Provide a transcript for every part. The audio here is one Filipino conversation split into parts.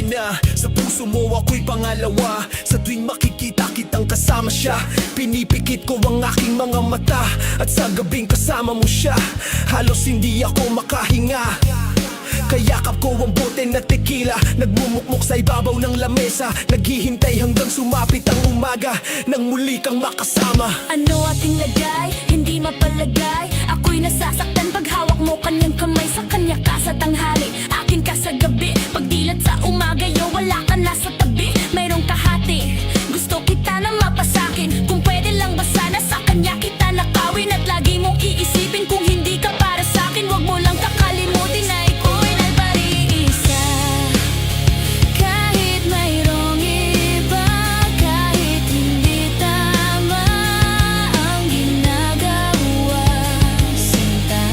na sa puso mo ako'y pangalawa. Sa tuwing makikita kitang kasama siya, pinipikit ko ang aking mga mata. At sa gabing kasama mo siya, halos hindi ako makahinga. Kayakap ko ang bote na tequila, nagmumukmok sa ibabaw ng lamesa, naghihintay hanggang sumapit ang umaga nang muli kang makasama. Ano ating lagay? Hindi mapalagay. Ako'y nasasaktan pag hawak mo kanyang kamay. Sa kanya ka sa tanghali, akin ka sa gabi. Pagdilat sa umaga, yo, wala ka na sa tabi. Mayroong kahati, gusto kita na mapasakin. Kung pwede lang ba sana sa kanya kita nakawin. At lagi mong iisipin kung hindi ka para sa'kin. Huwag mo lang kakalimutin na iko'y nagpariisa. Kahit mayroong iba, kahit hindi tama ang ginagawa, sinta.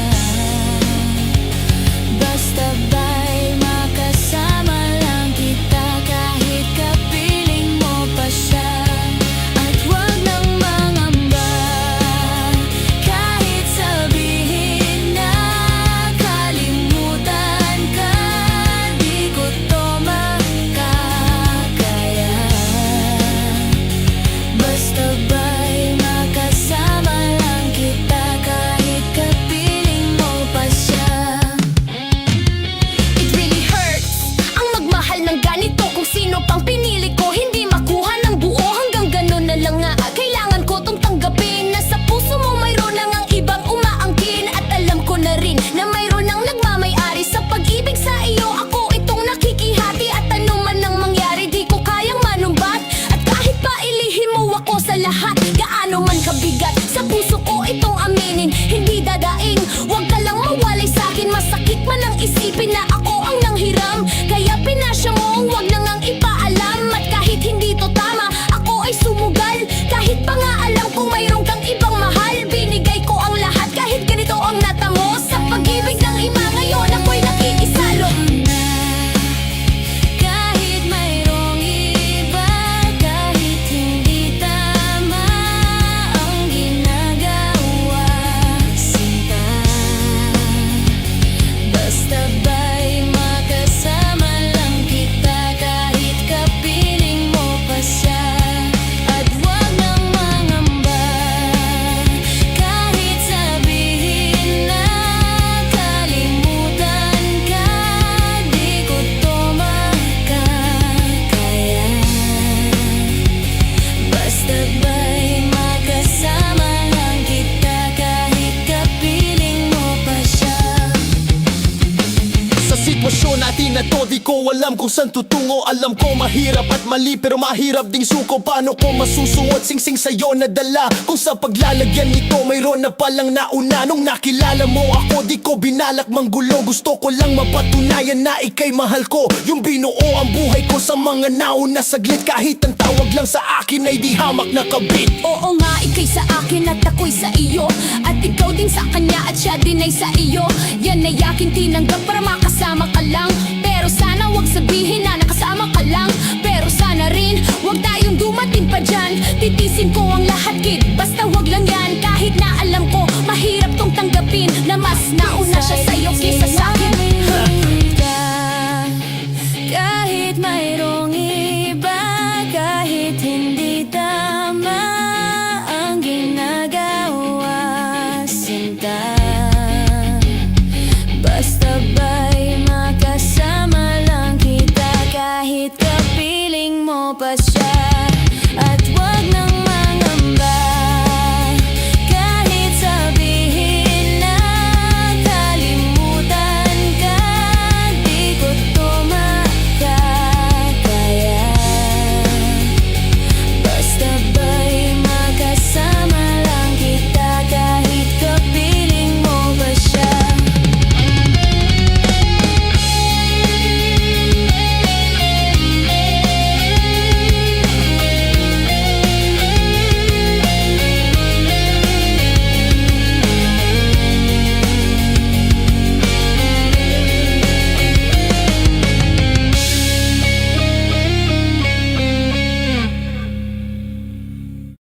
Basta ba'y makasama lang kita, kahit kapiling mo pa siya. At huwag nang mangamba, kahit sabihin na kalimutan ka, di ko to makakaya. Basta ba'y makasama lang kita, kahit kapiling mo pa siya. It really hurts ang magmahal ng ganito. Kung sino pang pinili ko, hindi makuha ng buo. Hanggang ganun na lang nga, kailangan ko tong tanggapin na sa puso mo mayroon nang ang ibang umaangkin. At alam ko na rin na mayroon nang nagmamay-ari sa pag-ibig sa iyo. Ako itong nakikihati, at ano man ang mangyari, di ko kayang manumbat. At kahit pa ilihim mo ako sa lahat, gaano man kabigat, sa puso ko itong aminin, hindi dadaing. Huwag ka lang mawalay sa'kin, masakit man ang isipin na ako ang nanghiram. Kaya pinasya mo, huwag nang ang ipaalam. At kahit hindi to tama, ako ay sumugal. Kahit pa nga alam kong mayroon kang ibang mahal, binigay ko ang lahat kahit ganito ang natamo. Sa pag-ibig ng iba ngayon, ako'y nakikisalo na. Kahit mayroong iba, kahit hindi tama ang ginagawa, sinta. Basta ba'y makasama lang kita, kahit kapiling mo pa siya. At huwag nang mangamba, kahit sabihin na kalimutan ka, di ko to makakaya. Basta ba'y makasama lang kita, kahit kapiling mo pa siya. Sa sitwasyon natin na to, di ko alam kung saan tutungo. Alam ko mahirap at mali, pero mahirap ding suko. Paano ko masusuot singsing sa'yo na dala, kung sa paglalagyan nito mayroon na palang nauna. Nung nakilala mo ako, di ko binalak manggulo. Gusto ko lang mapatunayan na ika'y mahal ko. Yung binuo ang buhay ko sa mga nauna saglit. Kahit ang tawag lang sa akin ay di hamak na kabit. Oo nga, ika'y sa akin at ako'y sa iyo. At ikaw din sa kanya at siya din ay sa iyo. Yan ay aking tinanggap para makasama ka lang. Pero sana wag sabihin na nakasama ka lang. Pero sana rin wag tayong dumating pa dyan. Titisin ko ang lahat, kid.